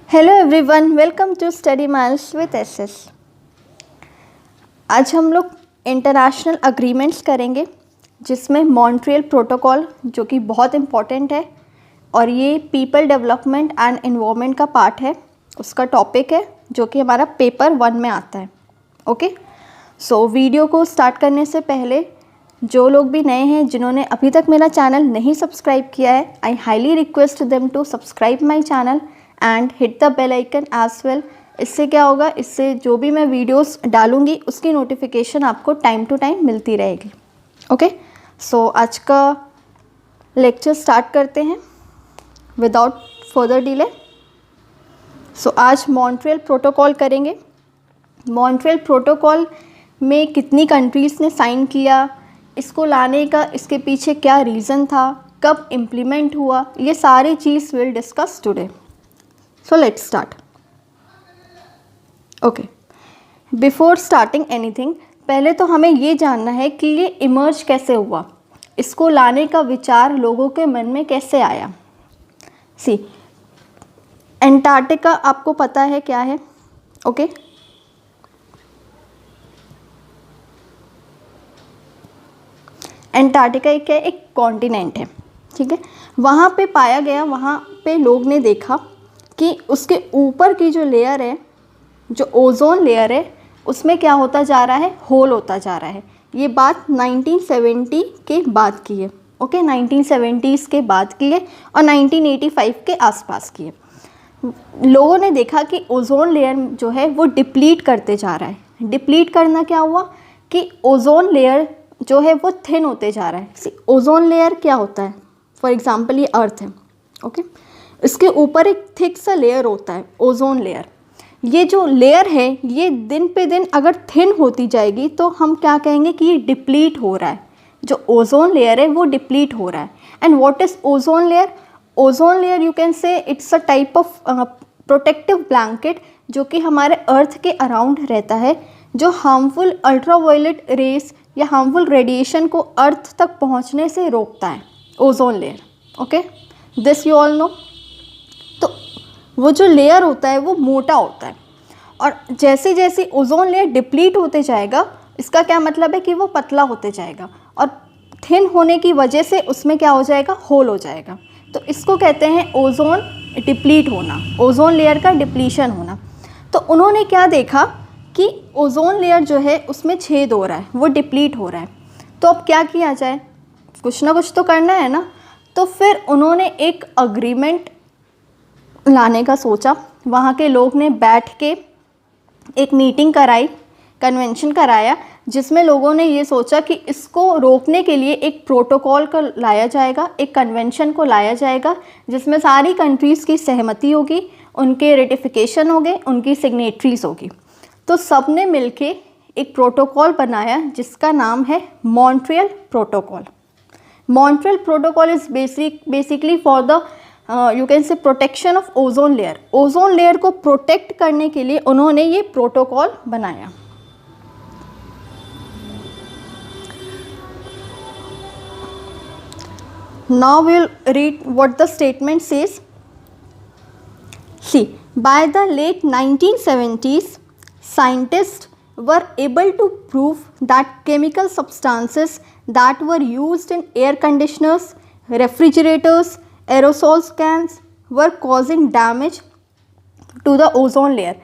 Hello everyone, welcome to study miles with SS. आज हम लोग इंटरनेशनल अग्रीमेंट्स करेंगे जिसमें मॉन्ट्रियल प्रोटोकॉल जो कि बहुत इम्पॉर्टेंट है और ये पीपल डेवलपमेंट एंड एनवायरनमेंट का पार्ट है, उसका टॉपिक है जो कि हमारा पेपर 1 में आता है। ओके, सो वीडियो को स्टार्ट करने से पहले जो लोग भी नए हैं जिन्होंने अभी तक मेरा चैनल नहीं सब्सक्राइब किया है, I highly request them to subscribe my channel and hit the bell icon as well. इससे क्या होगा, इससे जो भी मैं वीडियोस डालूंगी उसकी नोटिफिकेशन आपको टाइम टू टाइम मिलती रहेगी। ओके, सो आज का लेक्चर स्टार्ट करते हैं विदाउट फर्दर डिले। सो आज मॉन्ट्रियल प्रोटोकॉल करेंगे। मॉन्ट्रियल प्रोटोकॉल में कितनी कंट्रीज़ ने साइन किया, इसको लाने का इसके पीछे क्या रीज़न था, कब इम्प्लीमेंट हुआ, ये सारी चीज़ will discuss today. So let's start. Okay, before starting anything, पहले तो हमें ये जानना है कि ये इमर्ज कैसे हुआ, इसको लाने का विचार लोगों के मन में कैसे आया। सी, एंटार्क्टिका आपको पता है क्या है? ओके, एंटार्क्टिका एक कॉन्टिनेंट है, ठीक है। वहाँ पे पाया गया, वहाँ पे लोग ने देखा कि उसके ऊपर की जो लेयर है, जो ओजोन लेयर है, उसमें क्या होता जा रहा है, होल होता जा रहा है। ये बात 1970 के बाद की है। ओके, 1970s के बाद की है और 1985 के आसपास की है। लोगों ने देखा कि ओजोन लेयर जो है वो डिप्लीट करते जा रहा है। डिप्लीट करना क्या हुआ कि ओजोन लेयर जो है वो थिन होते जा रहा है। ओजोन लेयर क्या होता है? फॉर एग्जांपल ये अर्थ है, ओके, इसके ऊपर एक थिक सा लेयर होता है, ओजोन लेयर। ये जो लेयर है ये दिन पे दिन अगर थिन होती जाएगी तो हम क्या कहेंगे कि ये डिप्लीट हो रहा है। जो ओजोन लेयर है वो डिप्लीट हो रहा है। And what is ozone layer? Ozone layer you can से it's a type of protective blanket जो कि हमारे अर्थ के अराउंड रहता है, जो हार्मफुल अल्ट्रावायलेट रेस या हार्मफुल रेडिएशन को अर्थ तक पहुंचने से रोकता है, ozone layer. Okay, this you all know. तो वो जो लेयर होता है वो मोटा होता है और जैसे जैसे ओजोन लेयर डिप्लीट होते जाएगा, इसका क्या मतलब है कि वो पतला होते जाएगा और थिन होने की वजह से उसमें क्या हो जाएगा, होल हो जाएगा। तो इसको कहते हैं ओजोन डिप्लीट होना, ओजोन लेयर का डिप्लीशन होना। तो उन्होंने क्या देखा कि ओजोन लेयर जो है उसमें छेद हो रहा है, वो डिप्लीट हो रहा है। तो अब क्या किया जाए, कुछ ना कुछ तो करना है ना। तो फिर उन्होंने एक अग्रीमेंट लाने का सोचा। वहाँ के लोग ने बैठ के एक मीटिंग कराई, कन्वेंशन कराया, जिसमें लोगों ने ये सोचा कि इसको रोकने के लिए एक प्रोटोकॉल को लाया जाएगा, एक कन्वेंशन को लाया जाएगा जिसमें सारी कंट्रीज़ की सहमति होगी, उनके रेटिफिकेशन होंगे, उनकी सिग्नेटरीज होगी। तो सब ने मिलके एक प्रोटोकॉल बनाया जिसका नाम है Montreal protocol. Montreal protocol is basically for the you can say protection of ozone layer. Ozone layer को प्रोटेक्ट करने के लिए उन्होंने ये प्रोटोकॉल बनाया। Now will read what the statement says. See, by the late 1970s scientists were able to prove that chemical substances that were used in air conditioners, refrigerators, aerosol cans were causing damage to the ozone layer।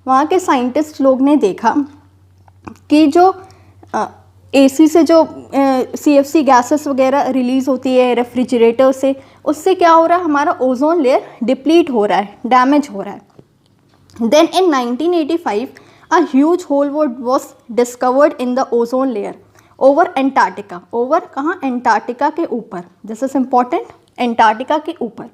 वहाँ के scientist लोग ने देखा कि जो AC से जो CFC gases वगैरह रिलीज़ होती है रेफ्रिजरेटर से, उससे क्या हो रहा है, हमारा ओजोन लेयर डिप्लीट हो रहा है, डैमेज हो रहा है। Then in 1985 a huge hole was discovered in the ozone layer over Antarctica। over कहाँ? एंटार्क्टिका के ऊपर। दिस इज इम्पॉर्टेंट, एंटार्क्टिका के ऊपर।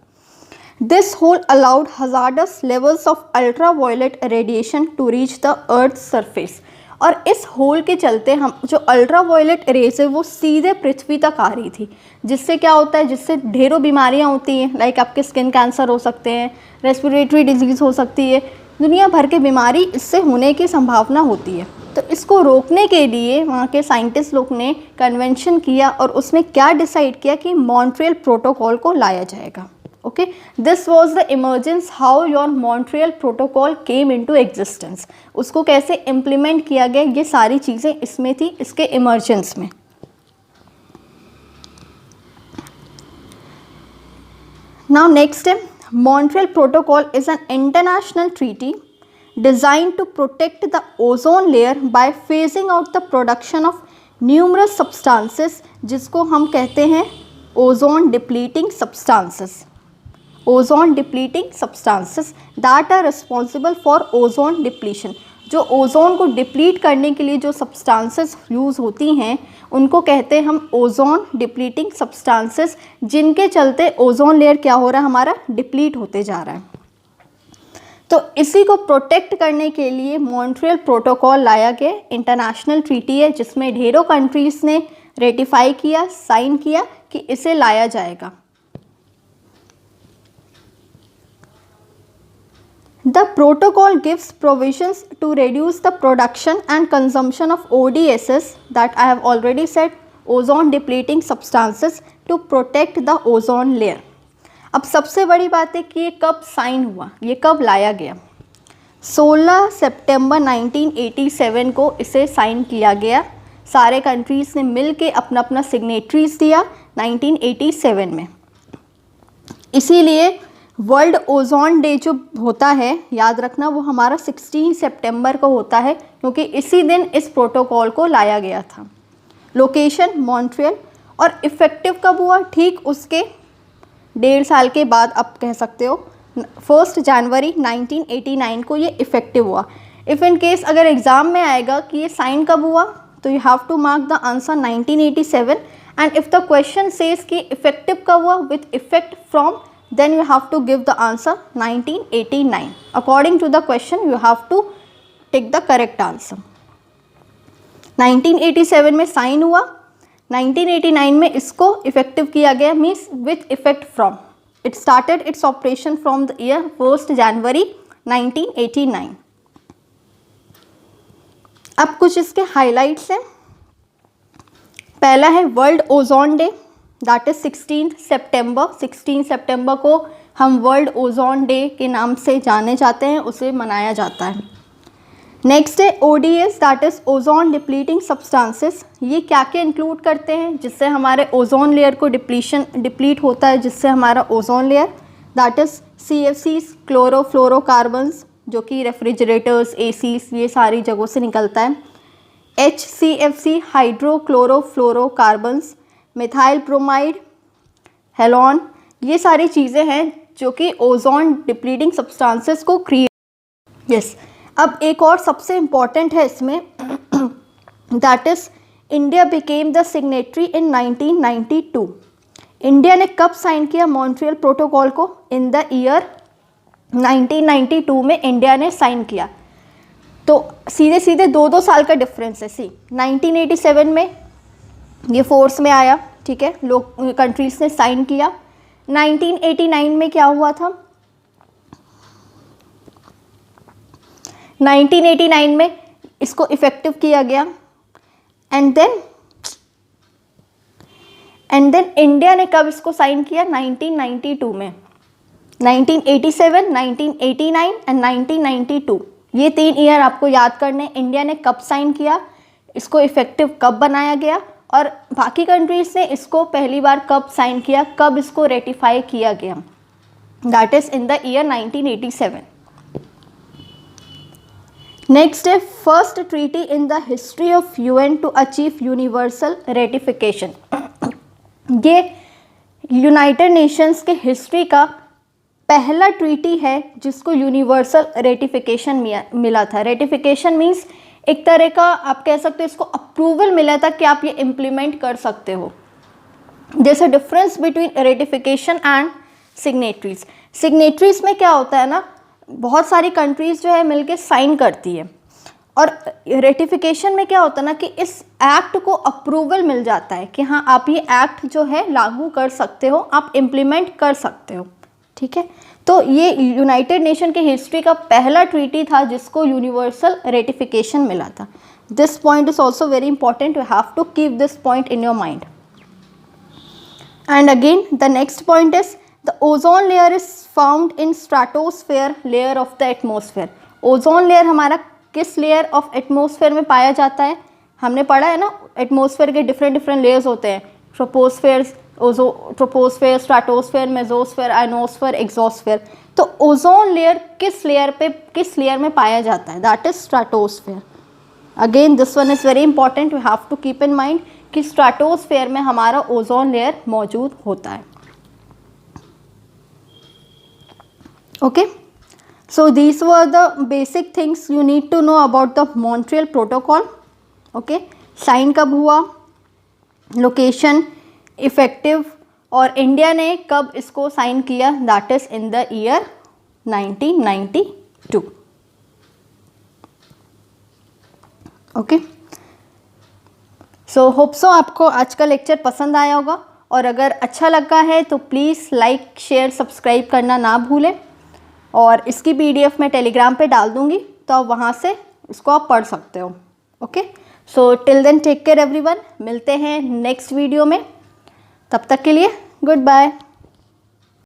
This hole allowed hazardous levels of ultraviolet radiation to reach the Earth's surface। और इस whole के चलते हम जो अल्ट्रावायलेट रेस है वो सीधे पृथ्वी तक आ रही थी, जिससे क्या होता है, जिससे ढेरों बीमारियां होती हैं, लाइक आपके स्किन कैंसर हो सकते हैं, रेस्पिरेटरी डिजीज़ हो सकती है, दुनिया भर की बीमारी इससे होने की संभावना होती है। तो इसको रोकने के लिए वहाँ के साइंटिस्ट लोग ने कन्वेंशन किया और उसमें क्या डिसाइड किया कि मॉन्ट्रियल प्रोटोकॉल को लाया जाएगा। Okay, this was the emergence how your Montreal protocol came into existence. उसको कैसे इम्प्लीमेंट किया गया, ये सारी चीज़ें इसमें थी, इसके इमर्जेंस में। नाउ नेक्स्ट है, Montreal protocol is an international treaty designed to protect the ozone layer by phasing out the production of numerous substances, जिसको हम कहते हैं ozone depleting substances, ozone depleting substances that are responsible for ozone depletion। जो ozone को deplete करने के लिए जो सब्सटेंसेस यूज़ होती हैं उनको कहते हैं हम ओजोन डिप्लीटिंग सब्सटेंसेस, जिनके चलते ओजोन लेयर क्या हो रहा है, हमारा डिप्लीट होते जा रहा है। तो इसी को प्रोटेक्ट करने के लिए मॉन्ट्रियल प्रोटोकॉल लाया गया। इंटरनेशनल ट्रीटी है जिसमें ढेरों कंट्रीज़ ने रेटिफाई किया, साइन किया कि इसे लाया जाएगा। The protocol gives provisions to reduce the production and consumption of ODSs that I have already said, ozone depleting substances, to protect the ozone layer. अब सबसे बड़ी बात है कि ये कब साइन हुआ, ये कब लाया गया। 16 सितंबर 1987 को इसे साइन किया गया। सारे कंट्रीज़ ने मिल के अपना अपना सिग्नेटरीज दिया 1987 में। इसीलिए वर्ल्ड ओजोन डे जो होता है, याद रखना, वो हमारा 16 सितंबर को होता है, क्योंकि इसी दिन इस प्रोटोकॉल को लाया गया था। लोकेशन मॉन्ट्रियल, और इफ़ेक्टिव कब हुआ, ठीक उसके 1.5 साल के बाद आप कह सकते हो 1 जनवरी 1989 को ये इफ़ेक्टिव हुआ। इफ़ इन केस अगर एग्ज़ाम में आएगा कि ये साइन कब हुआ, तो you have to mark the answer 1987, and if the question says कि इफ़ेक्टिव कब हुआ with effect from, then you have to give the answer 1989। According to the question you have to take the correct answer. 1987 में sign हुआ, 1989 में इसको effective किया गया, means with effect from, it started its operation from the year 1 जनवरी 1989। अब कुछ इसके highlights हैं। पहला है world ozone day, that is 16 सितंबर। 16 सितंबर को हम वर्ल्ड ओजोन डे के नाम से जाने जाते हैं, उसे मनाया जाता है। नेक्स्ट है ODS, that is ozone depleting substances. ये क्या क्या इंक्लूड करते हैं, जिससे हमारे ओजोन लेयर को डिप्लीट होता है, जिससे हमारा ozone layer, that is CFCs, chlorofluorocarbons, जो कि रेफ्रिजरेटर्स, ACs, ये सारी जगहों से निकलता है। HCFC, हाइड्रोक्लोरोफ्लोरोकार्बन्स, मिथाइल ब्रोमाइड, हेलोन, ये सारी चीज़ें हैं जो कि ओजोन डिप्लीटिंग सब्सटेंसेस को क्रिएट। यस, अब एक और सबसे इम्पॉर्टेंट है इसमें, that is India became the signatory in 1992। India ने कब साइन किया मॉन्ट्रियल प्रोटोकॉल को, इन द ईयर 1992 में इंडिया ने साइन किया। तो सीधे सीधे 2-2 साल का डिफरेंस है। 1987 में ये फोर्स में आया, ठीक है, लोग कंट्रीज़ ने साइन किया। 1989 में क्या हुआ था, 1989 में इसको इफ़ेक्टिव किया गया, एंड देन इंडिया ने कब इसको साइन किया, 1992 में। 1987, 1989 एंड 1992, ये 3 ईयर आपको याद करने। इंडिया ने कब साइन किया, इसको इफ़ेक्टिव कब बनाया गया, और बाकी कंट्रीज़ ने इसको पहली बार कब साइन किया, कब इसको रेटिफाई किया गया, that is in the year 1987। Next है first treaty in the history of UN to achieve universal ratification. ये यूनाइटेड नेशंस के हिस्ट्री का पहला ट्रीटी है जिसको यूनिवर्सल रेटिफिकेशन मिला था। रेटिफिकेशन मीन्स एक तरह का आप कह सकते हो इसको अप्रूवल मिला था कि आप ये इम्प्लीमेंट कर सकते हो। जैसे difference between ratification and signatories. Signatories में क्या होता है ना, बहुत सारी कंट्रीज़ जो है मिलके साइन करती है, और रेटिफिकेशन में क्या होता है ना कि इस एक्ट को अप्रूवल मिल जाता है कि हाँ आप ये एक्ट जो है लागू कर सकते हो, आप इम्प्लीमेंट कर सकते हो, ठीक है। तो ये यूनाइटेड नेशन के हिस्ट्री का पहला ट्रीटी था जिसको यूनिवर्सल रेटिफिकेशन मिला था। This point is also very important, you have to keep this point in your mind. And again the next point is the ozone layer is found in stratosphere layer of the atmosphere. Ozone layer हमारा किस layer of atmosphere में पाया जाता है? हमने पढ़ा है ना, एटमॉस्फेयर के डिफरेंट लेयर्स होते हैं, troposphere, stratosphere, mesosphere, ionosphere, exosphere. तो ओजोन लेयर किस लेयर में पाया जाता है? That is stratosphere. Again this one is very important, you have to keep in mind कि स्ट्रेटोस्फेयर में हमारा ओजोन लेयर मौजूद होता है। Okay, so these were the basic things you need to know about the Montreal protocol. Okay, sign कब हुआ, location, effective, और India ने कब इसको साइन किया? That is in the year 1992। Okay, so hope so आपको आज का लेक्चर पसंद आया होगा, और अगर अच्छा लगा है तो प्लीज़ लाइक, शेयर, सब्सक्राइब करना ना भूलें। और इसकी PDF मैं टेलीग्राम पे डाल दूँगी, तो आप वहाँ से इसको आप पढ़ सकते हो। Okay, so till then take care everyone, मिलते हैं नेक्स्ट वीडियो में, तब तक के लिए गुड बाय।